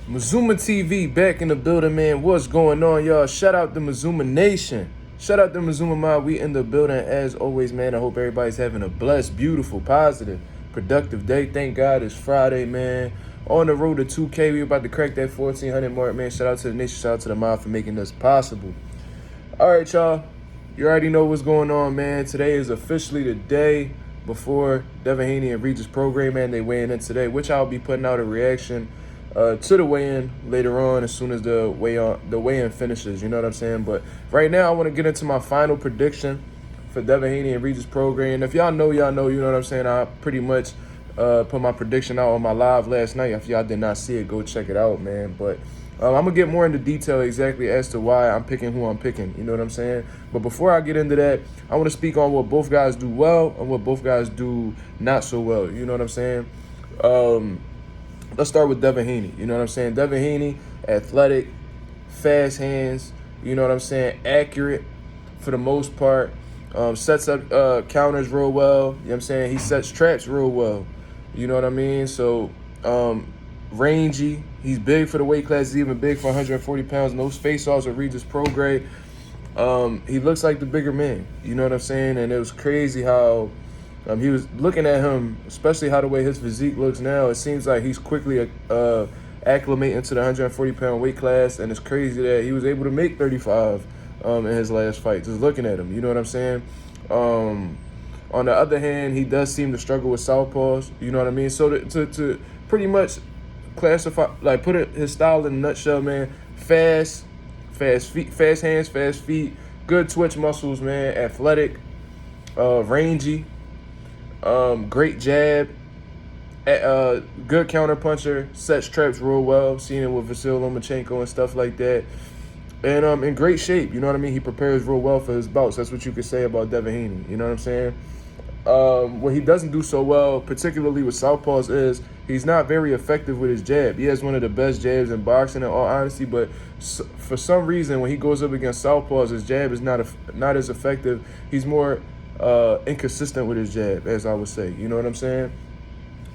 Mazuma TV back in the building, man. What's going on, y'all? Shout out to Mazuma Nation. Shout out to Mazuma Mob. We in the building as always, man. I hope everybody's having a blessed, beautiful, positive, productive day. Thank God it's Friday, man. On the road to 2K. We about to crack that 1,400 mark, man. Shout out to the nation. Shout out to the mob for making this possible. All right, y'all. You already know what's going on, man. Today is officially the day before Devin, Haney, and Regis Prograis, man. They weighing in today, which I'll be putting out a reaction to the weigh-in later on as soon as the weigh-in finishes, you know what I'm saying? But right now, I want to get into my final prediction for Devin, Haney, and Regis Prograis. And if y'all know, you know what I'm saying? I pretty much put my prediction out on my live last night. If y'all did not see it, go check it out, man. But I'm going to get more into detail exactly as to why I'm picking who I'm picking, you know what I'm saying? But before I get into that, I want to speak on what both guys do well and what both guys do not so well, you know what I'm saying? Let's start with Devin Haney. You know what I'm saying? Devin Haney, athletic, fast hands, you know what I'm saying? Accurate for the most part. Sets up counters real well. You know what I'm saying? He sets traps real well. You know what I mean? So, rangy. He's big for the weight class. He's even big for 140 pounds. And those face-offs with Regis Prograis, he looks like the bigger man. You know what I'm saying? And it was crazy how he was looking at him, especially how the way his physique looks now. It seems like he's quickly acclimating to the 140-pound weight class, and it's crazy that he was able to make 35 in his last fight. Just looking at him, you know what I'm saying? On the other hand, he does seem to struggle with southpaws. You know what I mean? So to pretty much classify, like put his style in a nutshell, man. Fast feet, fast hands, fast feet, good twitch muscles, man. Athletic, rangy. Great jab, good counter puncher, sets traps real well. Seen it with Vasyl Lomachenko and stuff like that. And in great shape, you know what I mean? He prepares real well for his bouts. That's what you could say about Devin Haney, you know what I'm saying? What he doesn't do so well, particularly with southpaws, is he's not very effective with his jab. He has one of the best jabs in boxing, in all honesty, but for some reason, when he goes up against southpaws, his jab is not as effective. He's more inconsistent with his jab, as I would say. You know what I'm saying?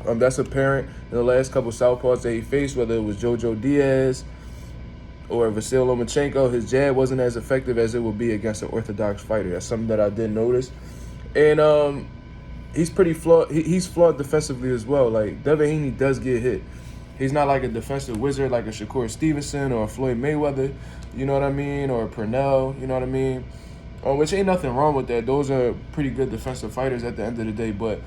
That's apparent in the last couple southpaws that he faced, whether it was Jojo Diaz or Vasyl Lomachenko. His jab wasn't as effective as it would be against an orthodox fighter. That's something that I did notice. And he's pretty flawed. He's flawed defensively as well. Like, Devin Haney does get hit. He's not like a defensive wizard like a Shakur Stevenson or a Floyd Mayweather, you know what I mean, or a Pernell, you know what I mean? Which ain't nothing wrong with that. Those are pretty good defensive fighters at the end of the day. But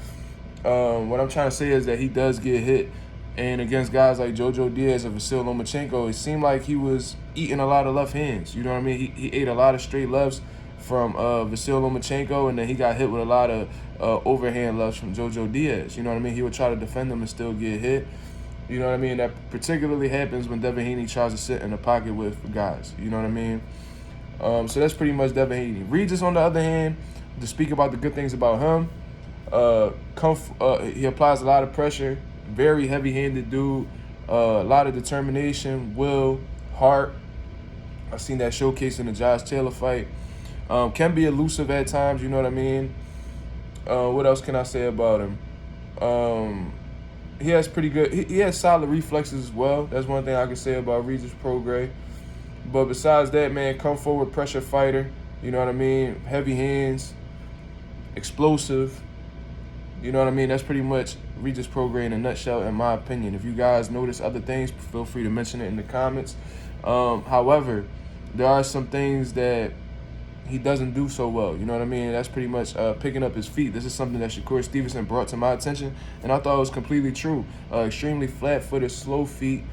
what I'm trying to say is that he does get hit. And against guys like Jojo Diaz or Vasyl Lomachenko, it seemed like he was eating a lot of left hands. You know what I mean? He ate a lot of straight lefts from Vasyl Lomachenko, and then he got hit with a lot of overhand lefts from Jojo Diaz. You know what I mean? He would try to defend them and still get hit. You know what I mean? That particularly happens when Devin Haney tries to sit in the pocket with guys. You know what I mean? So that's pretty much Devin Haney. Regis, on the other hand, to speak about the good things about him, he applies a lot of pressure, very heavy-handed dude, a lot of determination, will, heart. I've seen that showcased in the Josh Taylor fight. Can be elusive at times, you know what I mean? What else can I say about him? He has pretty good, he has solid reflexes as well. That's one thing I can say about Regis Prograis. But besides that, man, come forward pressure fighter, you know what I mean? Heavy hands, explosive, you know what I mean? That's pretty much Regis Prograis in a nutshell, in my opinion. If you guys notice other things, feel free to mention it in the comments. However, there are some things that he doesn't do so well, you know what I mean? That's pretty much picking up his feet. This is something that Shakur Stevenson brought to my attention, and I thought it was completely true. Extremely flat-footed, slow feet.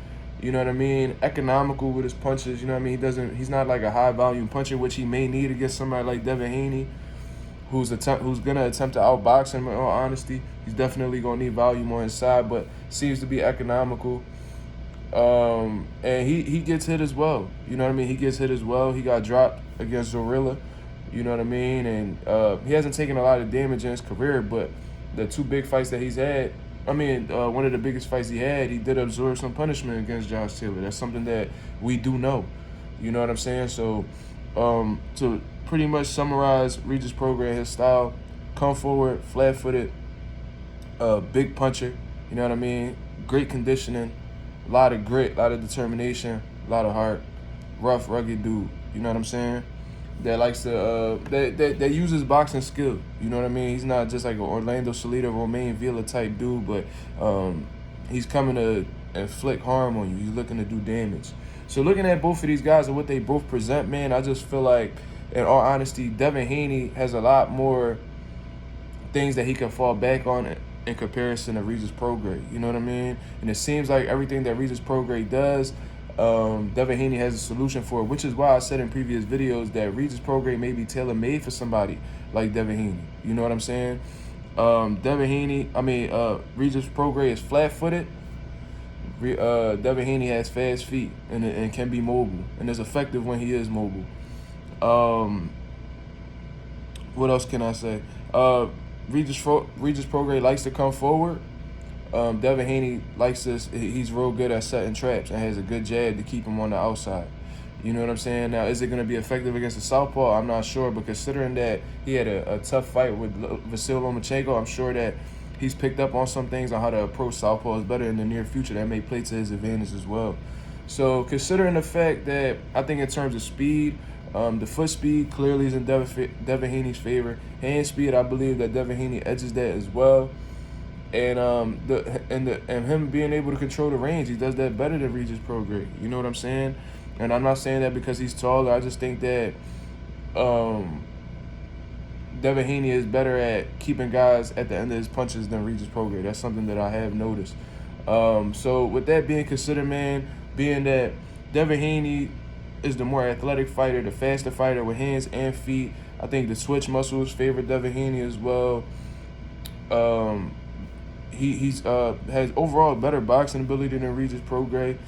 You know what I mean? Economical with his punches. You know what I mean? He's not like a high volume puncher, which he may need against somebody like Devin Haney, who's gonna attempt to outbox him. In all honesty, he's definitely gonna need volume on his side, but seems to be economical. And he gets hit as well. You know what I mean? He gets hit as well. He got dropped against Zorilla. You know what I mean? And he hasn't taken a lot of damage in his career, but the two big fights that he's had, one of the biggest fights he had, he did absorb some punishment against Josh Taylor. That's something that we do know. You know what I'm saying? So, to pretty much summarize Regis Prograis, his style, come forward, flat-footed, big puncher. You know what I mean? Great conditioning, A lot of grit, a lot of determination, a lot of heart. Rough, rugged dude. You know what I'm saying? That likes to that uses boxing skill. You know what I mean? He's not just like an Orlando Salido, Romain Villa type dude, but he's coming to inflict harm on you. He's looking to do damage. So looking at both of these guys and what they both present, man, I just feel like, in all honesty, Devin Haney has a lot more things that he can fall back on in comparison to Regis Prograis. You know what I mean? And it seems like everything that Regis Prograis does, Devin Haney has a solution for it, which is why I said in previous videos that Regis Prograis may be tailor-made for somebody like Devin Haney. You know what I'm saying? Regis Prograis is flat-footed. Devin Haney has fast feet and can be mobile and is effective when he is mobile. What else can I say? Regis Prograis likes to come forward. Devin Haney likes this. He's real good at setting traps and has a good jab to keep him on the outside. You know what I'm saying? Now, is it going to be effective against the southpaw? I'm not sure, but considering that he had a tough fight with Vasyl Lomachenko, I'm sure that he's picked up on some things on how to approach southpaws better in the near future that may play to his advantage as well. So considering the fact that I think in terms of speed, the foot speed clearly is in Devin Haney's favor. Hand speed, I believe that Devin Haney edges that as well. And him being able to control the range, he does that better than Regis Prograis. You know what I'm saying? And I'm not saying that because he's taller. I just think that Devin Haney is better at keeping guys at the end of his punches than Regis Prograis. That's something that I have noticed. So with that being considered, man, being that Devin Haney is the more athletic fighter, the faster fighter with hands and feet, I think the switch muscles favor Devin Haney as well. He's has overall better boxing ability than Regis Prograis.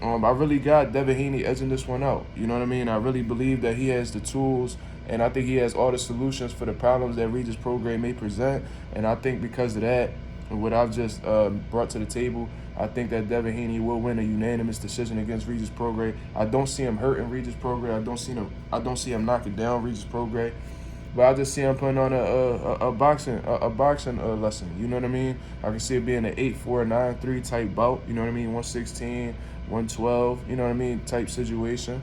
I really got Devin Haney edging this one out. You know what I mean? I really believe that he has the tools, and I think he has all the solutions for the problems that Regis Prograis may present. And I think because of that, and what I've just brought to the table, I think that Devin Haney will win a unanimous decision against Regis Prograis. I don't see him hurting Regis Prograis. I don't see him knocking down Regis Prograis. But I just see him putting on a boxing lesson. You know what I mean? I can see it being an 8-4, 9-3 type bout. You know what I mean? 116, 112. You know what I mean? Type situation.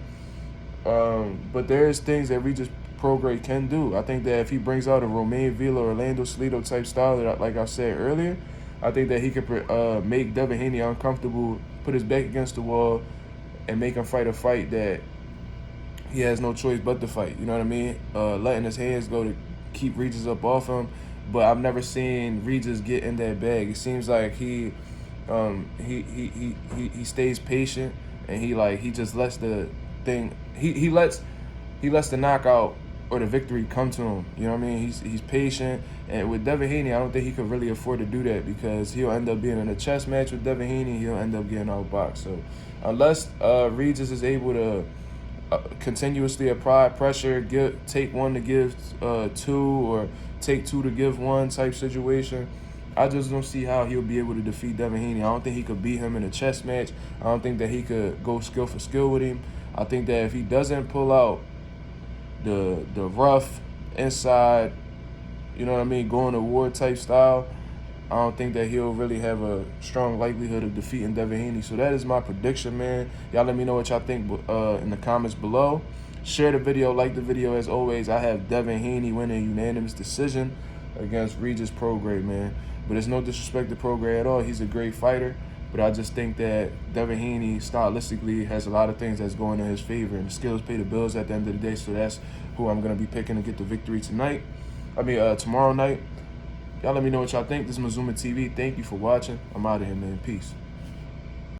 But there's things that Regis Prograis can do. I think that if he brings out a Romain Villa, Orlando Salido type style, that like I said earlier, I think that he could make Devin Haney uncomfortable, put his back against the wall, and make him fight a fight that he has no choice but to fight. You know what I mean? Letting his hands go to keep Regis up off him. But I've never seen Regis get in that bag. It seems like he stays patient, and he just lets the thing he lets the knockout or the victory come to him. You know what I mean? He's patient. And with Devin Haney, I don't think he could really afford to do that, because he'll end up being in a chess match with Devin Haney. He'll end up getting outboxed. So unless Regis is able to continuously apply pressure, take one to give two, or take two to give one type situation, I just don't see how he'll be able to defeat Devin Haney. I don't think he could beat him in a chess match. I don't think that he could go skill for skill with him. I think that if he doesn't pull out the rough inside, you know what I mean, going to war type style, I don't think that he'll really have a strong likelihood of defeating Devin Haney. So that is my prediction, man. Y'all let me know what y'all think in the comments below. Share the video, like the video. As always, I have Devin Haney winning a unanimous decision against Regis Prograis, man. But it's no disrespect to Prograis at all. He's a great fighter. But I just think that Devin Haney stylistically has a lot of things that's going in his favor. And the skills pay the bills at the end of the day. So that's who I'm going to be picking to get the victory tomorrow night. Y'all let me know what y'all think. This is Mazuma TV. Thank you for watching. I'm out of here, man. Peace.